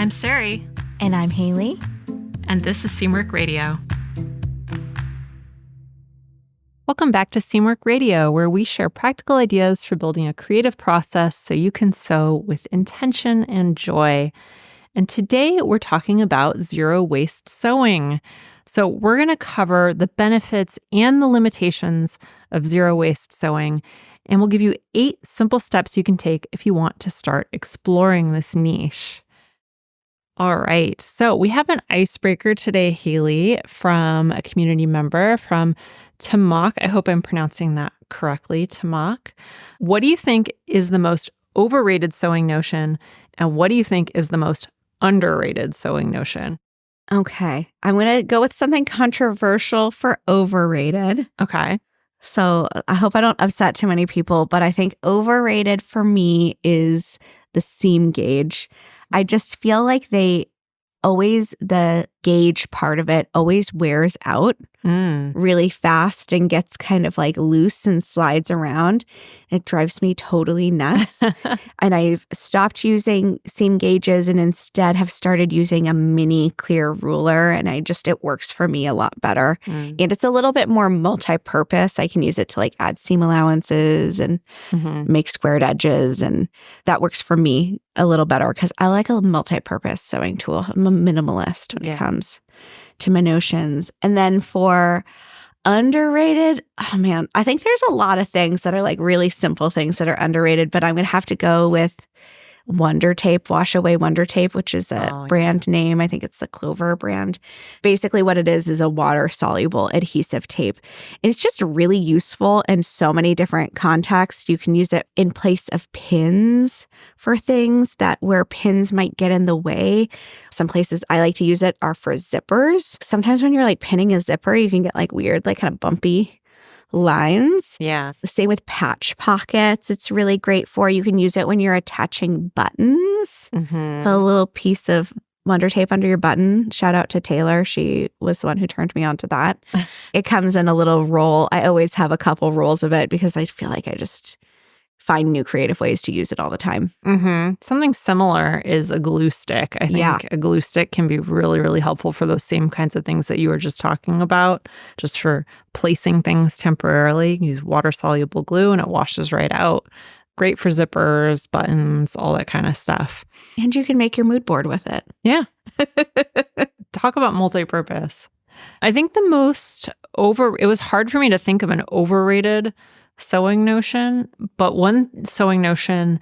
I'm Sarai. And I'm Haley. And this is Seamwork Radio. Welcome back to Seamwork Radio, where we share practical ideas for building a creative process so you can sew with intention and joy. And today we're talking about zero waste sewing. So we're going to cover the benefits and the limitations of zero waste sewing. And we'll give you 8 simple steps you can take if you want to start exploring this niche. All right. So we have an icebreaker today, Haley, from a community member from Tamak. I hope I'm pronouncing that correctly, Tamak. What do you think is the most overrated sewing notion? And what do you think is the most underrated sewing notion? Okay. I'm going to go with something controversial for overrated. Okay. So I hope I don't upset too many people, but I think overrated for me is the seam gauge. I just feel like the gauge part of it always wears out really fast and gets kind of like loose and slides around. It drives me totally nuts. And I've stopped using seam gauges and instead have started using a mini clear ruler. And it works for me a lot better. And it's a little bit more multi-purpose. I can use it to like add seam allowances and make squared edges. And that works for me a little better because I like a multi-purpose sewing tool. I'm a minimalist when it comes to my notions. And then for underrated, oh man, I think there's a lot of things that are like really simple things that are underrated, but I'm going to have to go with Wonder Tape, Wash Away Wonder Tape, which is a brand name. I think it's the Clover brand. Basically what it is a water-soluble adhesive tape. And it's just really useful in so many different contexts. You can use it in place of pins for things where pins might get in the way. Some places I like to use it are for zippers. Sometimes when you're like pinning a zipper, you can get like weird, like kind of bumpy lines. Yeah. The same with patch pockets. It's really great for. You can use it when you're attaching buttons. A little piece of Wonder Tape under your button. Shout out to Taylor. She was the one who turned me on to that. It comes in a little roll. I always have a couple rolls of it because I feel like I just find new creative ways to use it all the time. Something similar is a glue stick. I think a glue stick can be really, really helpful for those same kinds of things that you were just talking about, just for placing things temporarily. You use water-soluble glue and it washes right out. Great for zippers, buttons, all that kind of stuff. And you can make your mood board with it. Yeah. Talk about multi-purpose. I think it was hard for me to think of an overrated sewing notion, but one sewing notion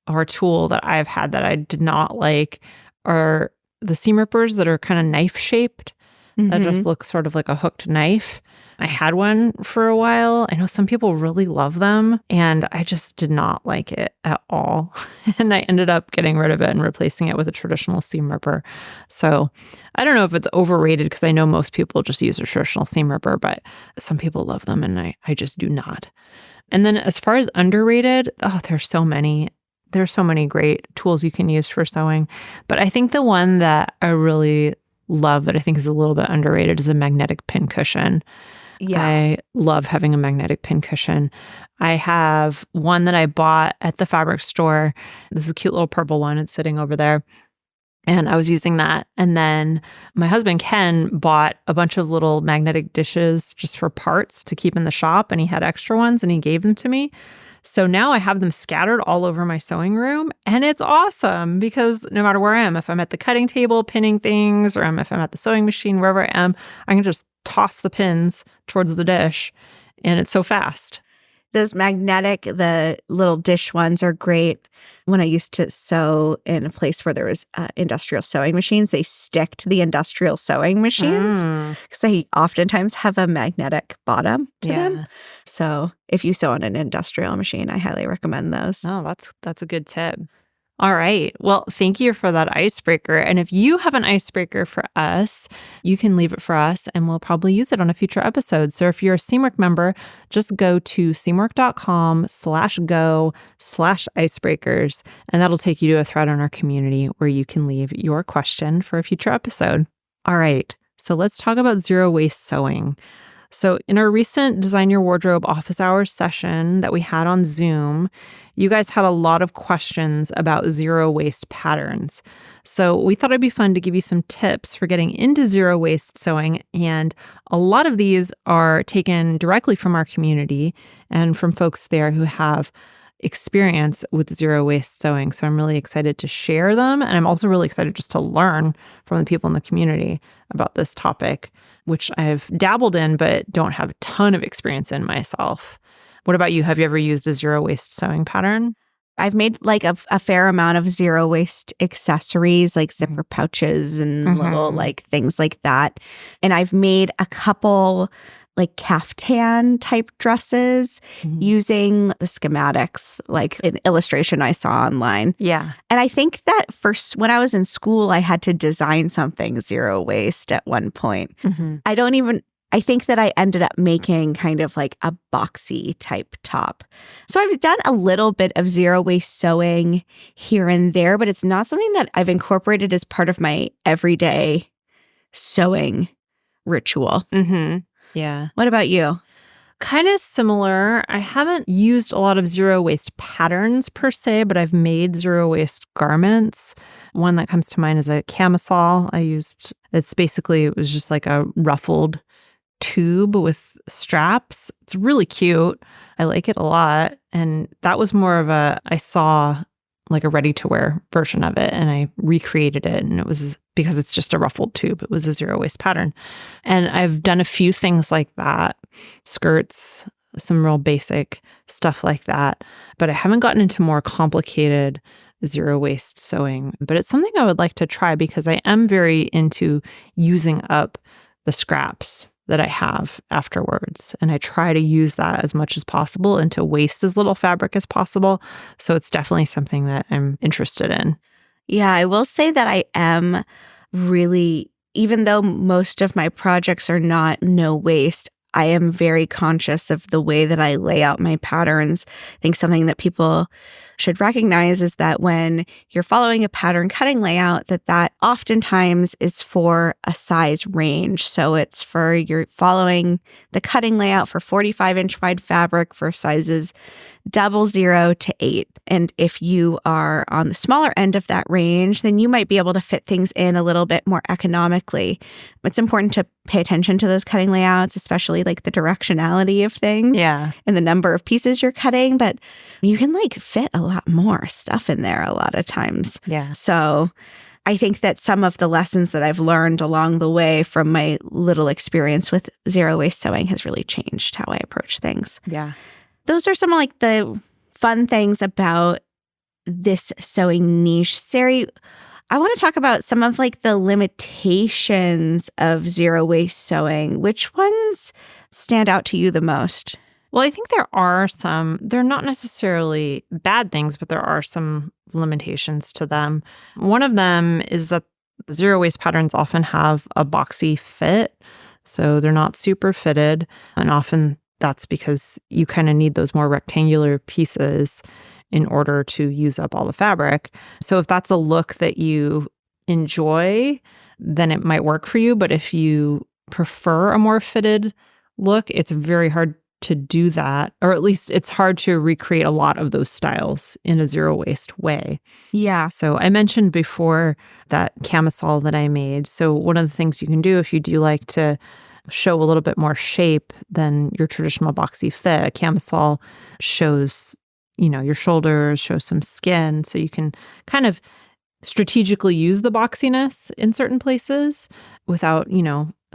or tool that I've had that I did not like are the seam rippers that are kind of knife shaped that just look sort of like a hooked knife. I had one for a while. I know some people really love them and I just did not like it at all. And I ended up getting rid of it and replacing it with a traditional seam ripper. So I don't know if it's overrated because I know most people just use a traditional seam ripper, but some people love them and I just do not. And then as far as underrated, there's so many. There's so many great tools you can use for sewing. But I think the one that I really love that I think is a little bit underrated is a magnetic pin cushion. Yeah. I love having a magnetic pin cushion. I have one that I bought at the fabric store. This is a cute little purple one. It's sitting over there. And I was using that. And then my husband, Ken, bought a bunch of little magnetic dishes just for parts to keep in the shop. And he had extra ones and he gave them to me. So now I have them scattered all over my sewing room. And it's awesome because no matter where I am, if I'm at the cutting table pinning things, or if I'm at the sewing machine, wherever I am, I can just toss the pins towards the dish. And it's so fast. Those the little dish ones are great. When I used to sew in a place where there was industrial sewing machines, they stick to the industrial sewing machines because they oftentimes have a magnetic bottom to them. So if you sew on an industrial machine, I highly recommend those. Oh, that's a good tip. All right. Well, thank you for that icebreaker. And if you have an icebreaker for us, you can leave it for us and we'll probably use it on a future episode. So if you're a Seamwork member, just go to seamwork.com/go/icebreakers, and that'll take you to a thread on our community where you can leave your question for a future episode. All right. So let's talk about zero waste sewing. So in our recent Design Your Wardrobe office hours session that we had on Zoom, you guys had a lot of questions about zero waste patterns. So we thought it'd be fun to give you some tips for getting into zero waste sewing. And a lot of these are taken directly from our community and from folks there who have experience with zero waste sewing. So I'm really excited to share them. And I'm also really excited just to learn from the people in the community about this topic, which I've dabbled in, but don't have a ton of experience in myself. What about you? Have you ever used a zero waste sewing pattern? I've made like a fair amount of zero waste accessories, like zipper pouches and little like things like that. And I've made a couple like caftan type dresses using the schematics, like an illustration I saw online. Yeah. And I think that first, when I was in school, I had to design something zero waste at one point. I think that I ended up making kind of like a boxy type top. So I've done a little bit of zero waste sewing here and there, but it's not something that I've incorporated as part of my everyday sewing ritual. Yeah. What about you? Kind of similar. I haven't used a lot of zero waste patterns per se, but I've made zero waste garments. One that comes to mind is a camisole it was just like a ruffled tube with straps. It's really cute. I like it a lot. And that was more of I saw like a ready-to-wear version of it and I recreated it. And it was, because it's just a ruffled tube, it was a zero waste pattern. And I've done a few things like that, skirts, some real basic stuff like that. But I haven't gotten into more complicated zero waste sewing. But it's something I would like to try because I am very into using up the scraps that I have afterwards. And I try to use that as much as possible and to waste as little fabric as possible. So it's definitely something that I'm interested in. Yeah, I will say that I am really, even though most of my projects are not no waste, I am very conscious of the way that I lay out my patterns. I think something that people should recognize is that when you're following a pattern cutting layout, that oftentimes is for a size range. So you're following the cutting layout for 45-inch wide fabric for sizes 00 to 8. And if you are on the smaller end of that range, then you might be able to fit things in a little bit more economically. It's important to pay attention to those cutting layouts, especially like the directionality of things and the number of pieces you're cutting. But you can like fit a lot more stuff in there a lot of times. Yeah. So I think that some of the lessons that I've learned along the way from my little experience with zero waste sewing has really changed how I approach things. Yeah. Those are some of like the fun things about this sewing niche. Sari, I want to talk about some of like the limitations of zero waste sewing. Which ones stand out to you the most? Well, I think there are some, they're not necessarily bad things, but there are some limitations to them. One of them is that zero waste patterns often have a boxy fit. So they're not super fitted. And often that's because you kind of need those more rectangular pieces in order to use up all the fabric. So if that's a look that you enjoy, then it might work for you. But if you prefer a more fitted look, it's very hard to do that, or at least it's hard to recreate a lot of those styles in a zero waste way. Yeah. So I mentioned before that camisole that I made. So one of the things you can do if you do like to show a little bit more shape than your traditional boxy fit, a camisole shows, your shoulders, shows some skin. So you can kind of strategically use the boxiness in certain places without,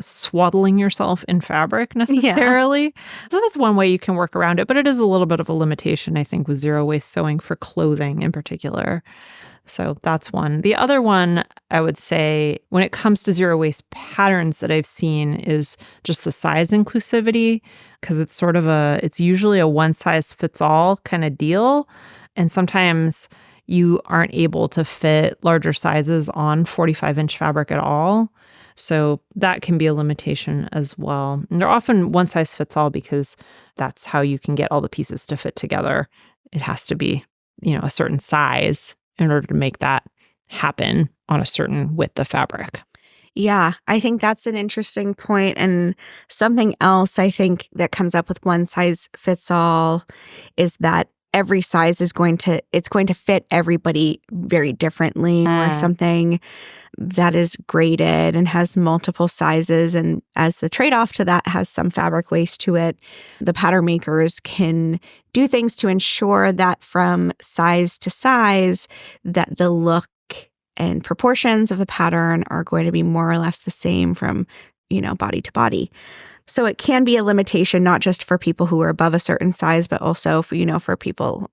swaddling yourself in fabric necessarily. Yeah. So that's one way you can work around it, but it is a little bit of a limitation, I think, with zero waste sewing for clothing in particular. So that's one. The other one I would say when it comes to zero waste patterns that I've seen is just the size inclusivity, because it's usually a one size fits all kind of deal. And sometimes you aren't able to fit larger sizes on 45-inch fabric at all. So that can be a limitation as well. And they're often one size fits all because that's how you can get all the pieces to fit together. It has to be, a certain size in order to make that happen on a certain width of fabric. Yeah, I think that's an interesting point. And something else I think that comes up with one size fits all is that every size is going to fit everybody very differently, or something that is graded and has multiple sizes, and as the trade-off to that has some fabric waste to it, the pattern makers can do things to ensure that from size to size that the look and proportions of the pattern are going to be more or less the same from, body to body. So it can be a limitation, not just for people who are above a certain size, but also for people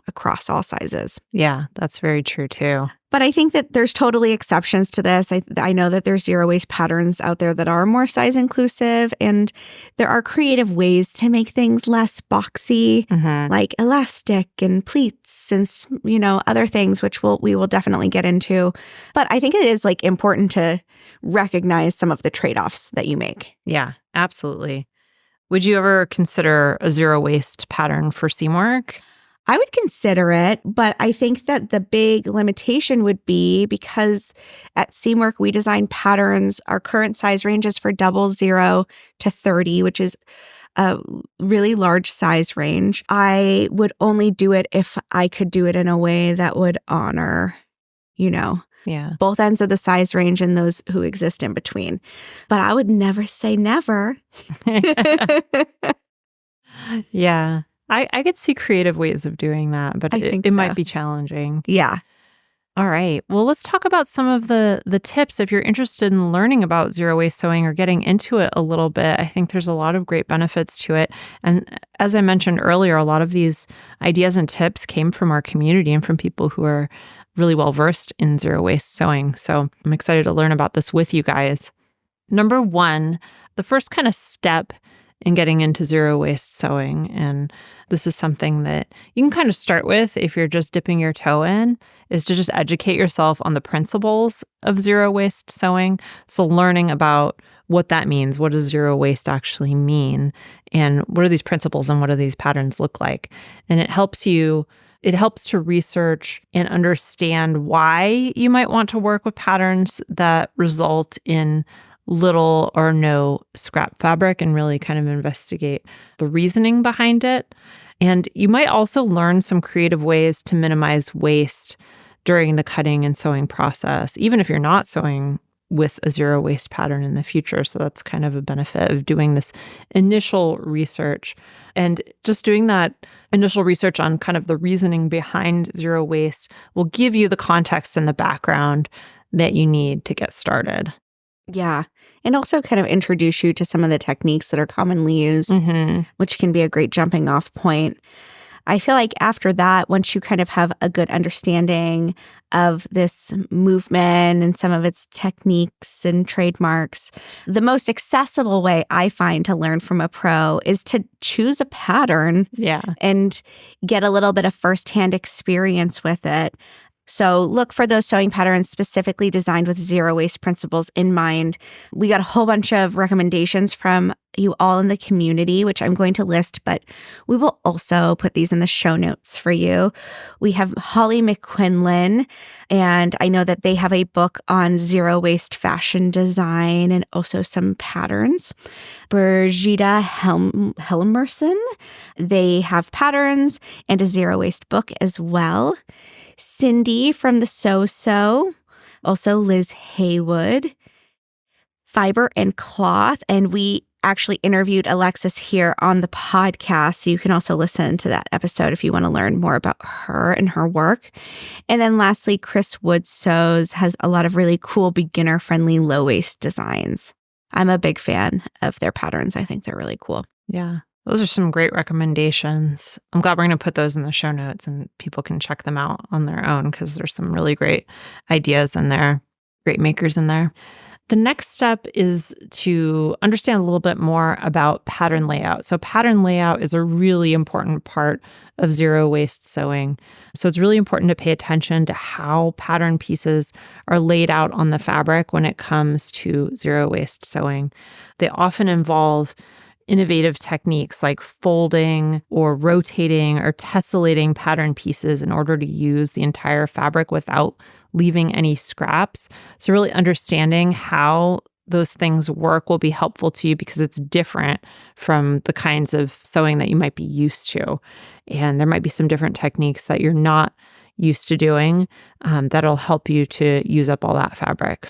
across all sizes. Yeah, that's very true too. But I think that there's totally exceptions to this. I know that there's zero waste patterns out there that are more size inclusive, and there are creative ways to make things less boxy, like elastic and pleats and other things, which we will definitely get into. But I think it is important to recognize some of the trade-offs that you make. Yeah, absolutely. Would you ever consider a zero waste pattern for Seamwork? I would consider it, but I think that the big limitation would be because at Seamwork, we design patterns. Our current size range is for 00 to 30, which is a really large size range. I would only do it if I could do it in a way that would honor, both ends of the size range and those who exist in between. But I would never say never. Yeah. I could see creative ways of doing that, but it might be challenging. Yeah. All right. Well, let's talk about some of the tips. If you're interested in learning about zero waste sewing or getting into it a little bit, I think there's a lot of great benefits to it. And as I mentioned earlier, a lot of these ideas and tips came from our community and from people who are really well versed in zero waste sewing. So I'm excited to learn about this with you guys. Number one, the first kind of step in getting into zero waste sewing, and this is something that you can kind of start with if you're just dipping your toe in, is to just educate yourself on the principles of zero waste sewing. So learning about what that means, what does zero waste actually mean, and what are these principles and what do these patterns look like? And it helps to research and understand why you might want to work with patterns that result in little or no scrap fabric and really kind of investigate the reasoning behind it. And you might also learn some creative ways to minimize waste during the cutting and sewing process, even if you're not sewing with a zero waste pattern in the future. So that's kind of a benefit of doing this initial research. And just doing that initial research on kind of the reasoning behind zero waste will give you the context and the background that you need to get started. Yeah. And also kind of introduce you to some of the techniques that are commonly used, which can be a great jumping off point. I feel like after that, once you kind of have a good understanding of this movement and some of its techniques and trademarks, the most accessible way I find to learn from a pro is to choose a pattern and get a little bit of firsthand experience with it. So look for those sewing patterns specifically designed with zero waste principles in mind. We got a whole bunch of recommendations from you all in the community, which I'm going to list, but we will also put these in the show notes for you. We have Holly McQuinlan, and I know that they have a book on zero waste fashion design and also some patterns. Brigitte Helmerson, they have patterns and a zero waste book as well. Cindy from the So, also Liz Haywood, Fiber and Cloth, and we actually interviewed Alexis here on the podcast, so you can also listen to that episode if you want to learn more about her and her work. And then lastly, Chris Wood Sews has a lot of really cool beginner-friendly low-waist designs. I'm a big fan of their patterns. I think they're really cool. Yeah. Those are some great recommendations. I'm glad we're going to put those in the show notes and people can check them out on their own because there's some really great ideas in there, great makers in there. The next step is to understand a little bit more about pattern layout. So pattern layout is a really important part of zero waste sewing. So it's really important to pay attention to how pattern pieces are laid out on the fabric when it comes to zero waste sewing. They often involve innovative techniques like folding or rotating or tessellating pattern pieces in order to use the entire fabric without leaving any scraps. So really understanding how those things work will be helpful to you because it's different from the kinds of sewing that you might be used to. And there might be some different techniques that you're not used to doing that'll help you to use up all that fabric.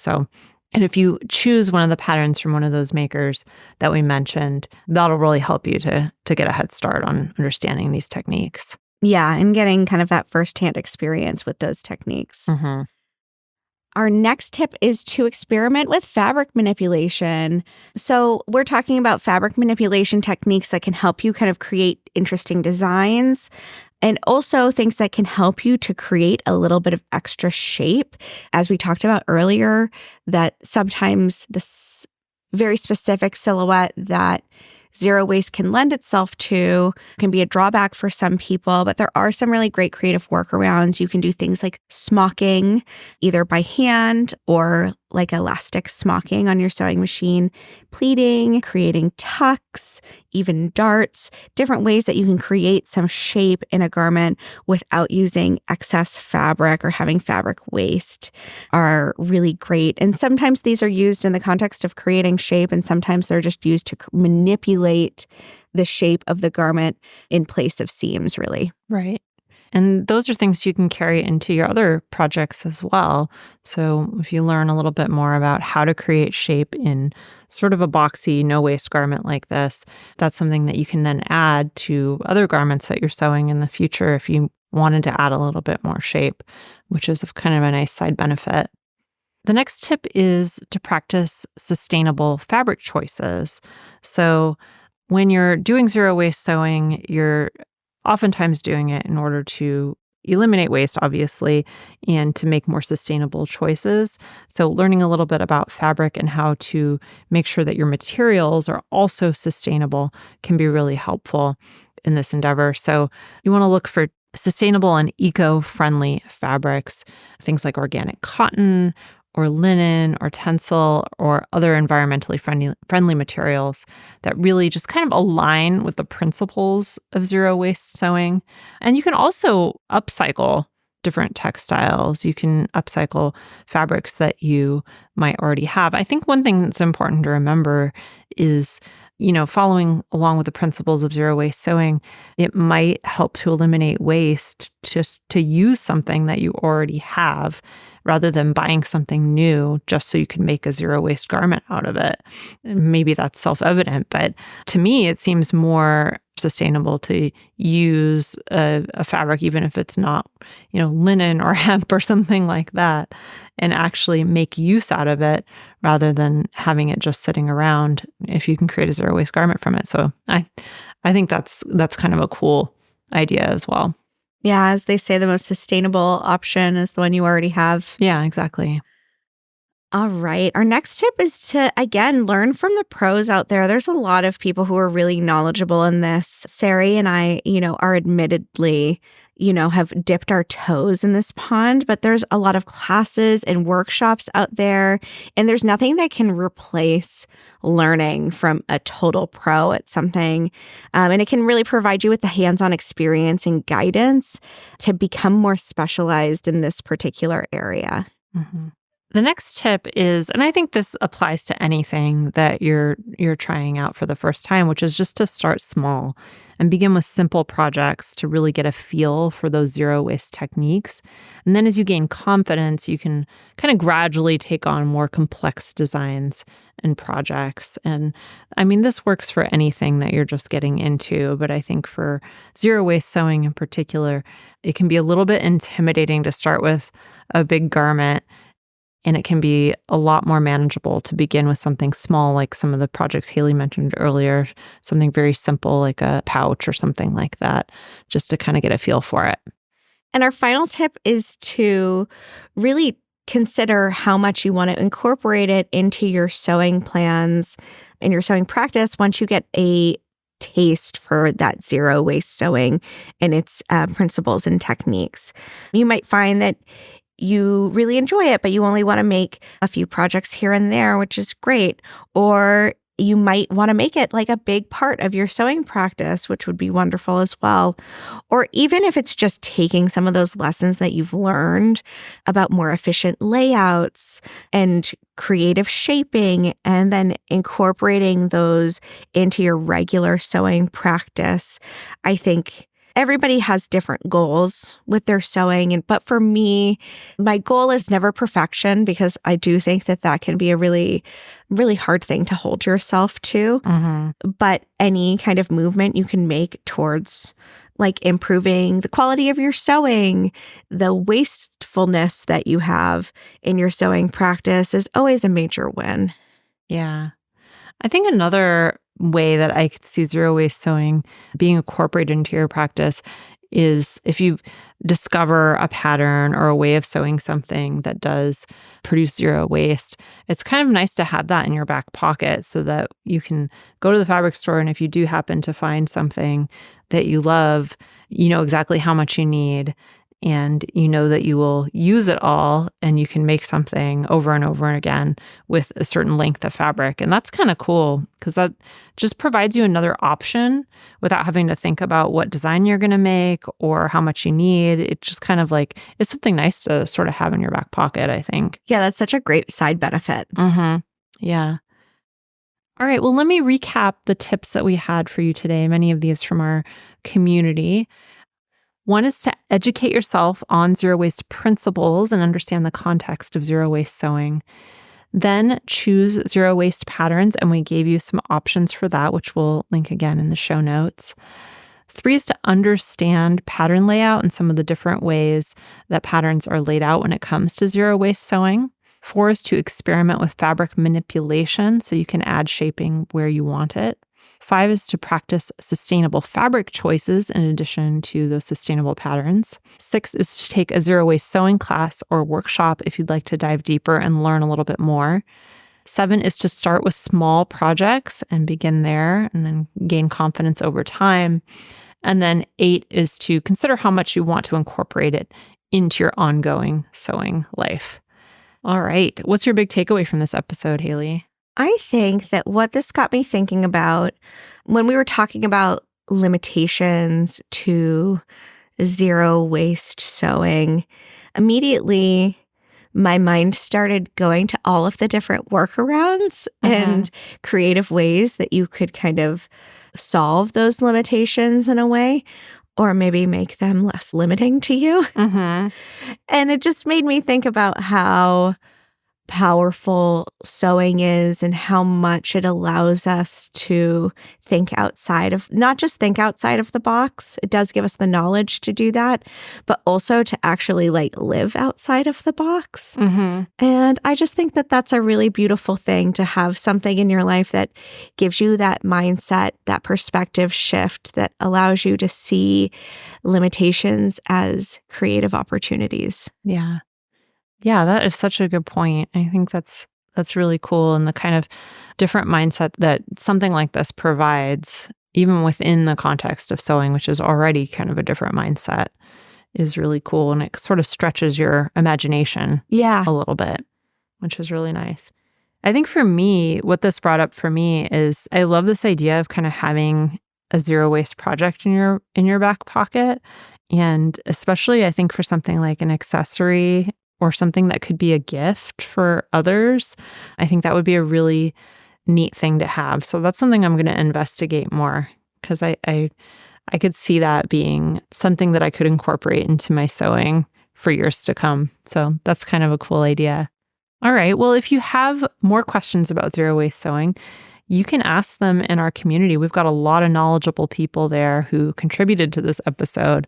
And if you choose one of the patterns from one of those makers that we mentioned, that'll really help you to get a head start on understanding these techniques. Yeah, and getting kind of that firsthand experience with those techniques. Mm-hmm. Our next tip is to experiment with fabric manipulation. So we're talking about fabric manipulation techniques that can help you kind of create interesting designs, and also things that can help you to create a little bit of extra shape. As we talked about earlier, that sometimes this very specific silhouette that zero waste can lend itself to can be a drawback for some people, but there are some really great creative workarounds. You can do things like smocking, either by hand or like elastic smocking on your sewing machine, pleating, creating tucks, even darts, different ways that you can create some shape in a garment without using excess fabric or having fabric waste are really great. And sometimes these are used in the context of creating shape, and sometimes they're just used to manipulate the shape of the garment in place of seams, really. Right. And those are things you can carry into your other projects as well. So if you learn a little bit more about how to create shape in sort of a boxy, no-waste garment like this, that's something that you can then add to other garments that you're sewing in the future if you wanted to add a little bit more shape, which is kind of a nice side benefit. The next tip is to practice sustainable fabric choices. So when you're doing zero waste sewing, you're oftentimes doing it in order to eliminate waste, obviously, and to make more sustainable choices. So learning a little bit about fabric and how to make sure that your materials are also sustainable can be really helpful in this endeavor. So you want to look for sustainable and eco-friendly fabrics, things like organic cotton or linen or tencel or other environmentally friendly materials that really just kind of align with the principles of zero waste sewing. And you can also upcycle different textiles. You can upcycle fabrics that you might already have. I think one thing that's important to remember is, following along with the principles of zero waste sewing, it might help to eliminate waste just to use something that you already have rather than buying something new just so you can make a zero waste garment out of it. Maybe that's self-evident, but to me, it seems more sustainable to use a fabric, even if it's not, linen or hemp or something like that, and actually make use out of it rather than having it just sitting around if you can create a zero waste garment from it. So I think that's kind of a cool idea as well. Yeah, as they say, the most sustainable option is the one you already have. Yeah, exactly. All right. Our next tip is to, again, learn from the pros out there. There's a lot of people who are really knowledgeable in this. Sarai and I, are admittedly, have dipped our toes in this pond, but there's a lot of classes and workshops out there, and there's nothing that can replace learning from a total pro at something. And it can really provide you with the hands-on experience and guidance to become more specialized in this particular area. Mm-hmm. The next tip is, and I think this applies to anything that you're trying out for the first time, which is just to start small and begin with simple projects to really get a feel for those zero waste techniques. And then as you gain confidence, you can kind of gradually take on more complex designs and projects. And I mean, this works for anything that you're just getting into, but I think for zero waste sewing in particular, it can be a little bit intimidating to start with a big garment. And it can be a lot more manageable to begin with something small, like some of the projects Haley mentioned earlier, something very simple like a pouch or something like that, just to kind of get a feel for it. And our final tip is to really consider how much you want to incorporate it into your sewing plans and your sewing practice once you get a taste for that zero waste sewing and its principles and techniques. You might find that you really enjoy it, but you only want to make a few projects here and there, which is great. Or you might want to make it like a big part of your sewing practice, which would be wonderful as well. Or even if it's just taking some of those lessons that you've learned about more efficient layouts and creative shaping, and then incorporating those into your regular sewing practice. I think everybody has different goals with their sewing. But for me, my goal is never perfection, because I do think that can be a really, really hard thing to hold yourself to. But any kind of movement you can make towards like improving the quality of your sewing, the wastefulness that you have in your sewing practice is always a major win. Yeah. I think another way that I could see zero waste sewing being incorporated into your practice is if you discover a pattern or a way of sewing something that does produce zero waste, it's kind of nice to have that in your back pocket so that you can go to the fabric store, and if you do happen to find something that you love, you know exactly how much you need, and you know that you will use it all, and you can make something over and over and again with a certain length of fabric. And that's kind of cool, because that just provides you another option without having to think about what design you're going to make or how much you need. It just kind of like, it's something nice to sort of have in your back pocket, I think. Yeah, that's such a great side benefit. Yeah. All right, well, let me recap the tips that we had for you today, many of these from our community. One is to educate yourself on zero waste principles and understand the context of zero waste sewing. Then choose zero waste patterns, and we gave you some options for that, which we'll link again in the show notes. 3 is to understand pattern layout and some of the different ways that patterns are laid out when it comes to zero waste sewing. 4 is to experiment with fabric manipulation so you can add shaping where you want it. 5 is to practice sustainable fabric choices in addition to those sustainable patterns. 6 is to take a zero waste sewing class or workshop if you'd like to dive deeper and learn a little bit more. 7 is to start with small projects and begin there and then gain confidence over time. And then 8 is to consider how much you want to incorporate it into your ongoing sewing life. All right. What's your big takeaway from this episode, Haley? I think that what this got me thinking about when we were talking about limitations to zero waste sewing, immediately my mind started going to all of the different workarounds and creative ways that you could kind of solve those limitations in a way, or maybe make them less limiting to you. And it just made me think about how powerful sewing is and how much it allows us to think outside of, not just think outside of the box. It does give us the knowledge to do that, but also to actually like live outside of the box. And I just think that that's a really beautiful thing, to have something in your life that gives you that mindset, that perspective shift that allows you to see limitations as creative opportunities. Yeah, that is such a good point. I think that's really cool, and the kind of different mindset that something like this provides, even within the context of sewing, which is already kind of a different mindset, is really cool, and it sort of stretches your imagination a little bit, which is really nice. I think for me, what this brought up for me is I love this idea of kind of having a zero waste project in your back pocket, and especially I think for something like an accessory or something that could be a gift for others, I think that would be a really neat thing to have. So that's something I'm going to investigate more, because I could see that being something that I could incorporate into my sewing for years to come. So that's kind of a cool idea. All right. Well, if you have more questions about zero waste sewing, you can ask them in our community. We've got a lot of knowledgeable people there who contributed to this episode.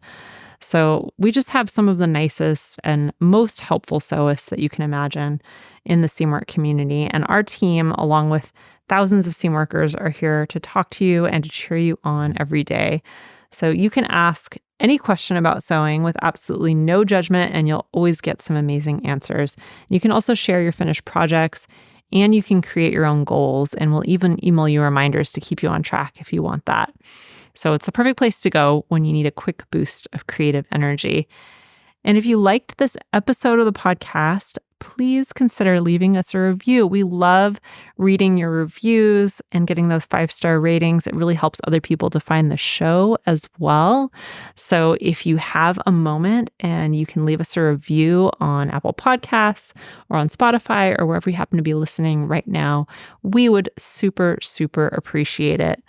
So we just have some of the nicest and most helpful sewists that you can imagine in the Seamwork community. And our team, along with thousands of Seamworkers, are here to talk to you and to cheer you on every day. So you can ask any question about sewing with absolutely no judgment, and you'll always get some amazing answers. You can also share your finished projects, and you can create your own goals, and we'll even email you reminders to keep you on track if you want that. So it's the perfect place to go when you need a quick boost of creative energy. And if you liked this episode of the podcast, please consider leaving us a review. We love reading your reviews and getting those 5-star ratings. It really helps other people to find the show as well. So if you have a moment and you can leave us a review on Apple Podcasts or on Spotify or wherever you happen to be listening right now, we would super, super appreciate it.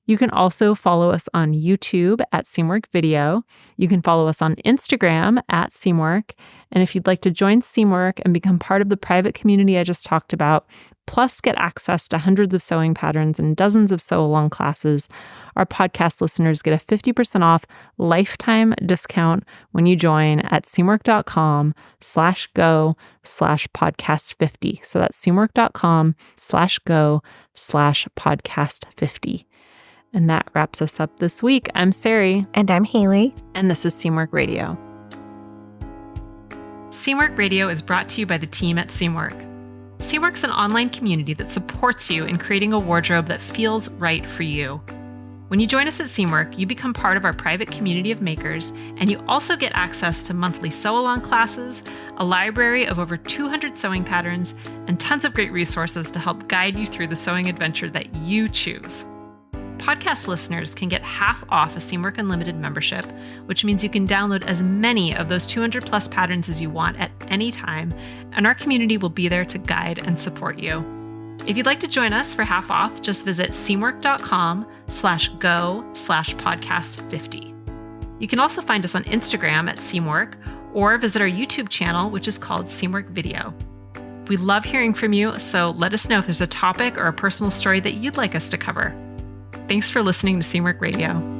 You can also follow us on YouTube at Seamwork Video. You can follow us on Instagram at Seamwork. And if you'd like to join Seamwork and become part of the private community I just talked about, plus get access to hundreds of sewing patterns and dozens of sew-along classes, our podcast listeners get a 50% off lifetime discount when you join at seamwork.com/go/podcast50. So that's seamwork.com/go/podcast50. And that wraps us up this week. I'm Sarai. And I'm Haley. And this is Seamwork Radio. Seamwork Radio is brought to you by the team at Seamwork. Seamwork's an online community that supports you in creating a wardrobe that feels right for you. When you join us at Seamwork, you become part of our private community of makers, and you also get access to monthly sew-along classes, a library of over 200 sewing patterns, and tons of great resources to help guide you through the sewing adventure that you choose. Podcast listeners can get half off a Seamwork Unlimited membership, which means you can download as many of those 200 plus patterns as you want at any time, and our community will be there to guide and support you. If you'd like to join us for half off, just visit seamwork.com/go/podcast50. You can also find us on Instagram at Seamwork or visit our YouTube channel, which is called Seamwork Video. We love hearing from you, so let us know if there's a topic or a personal story that you'd like us to cover. Thanks for listening to Seamwork Radio.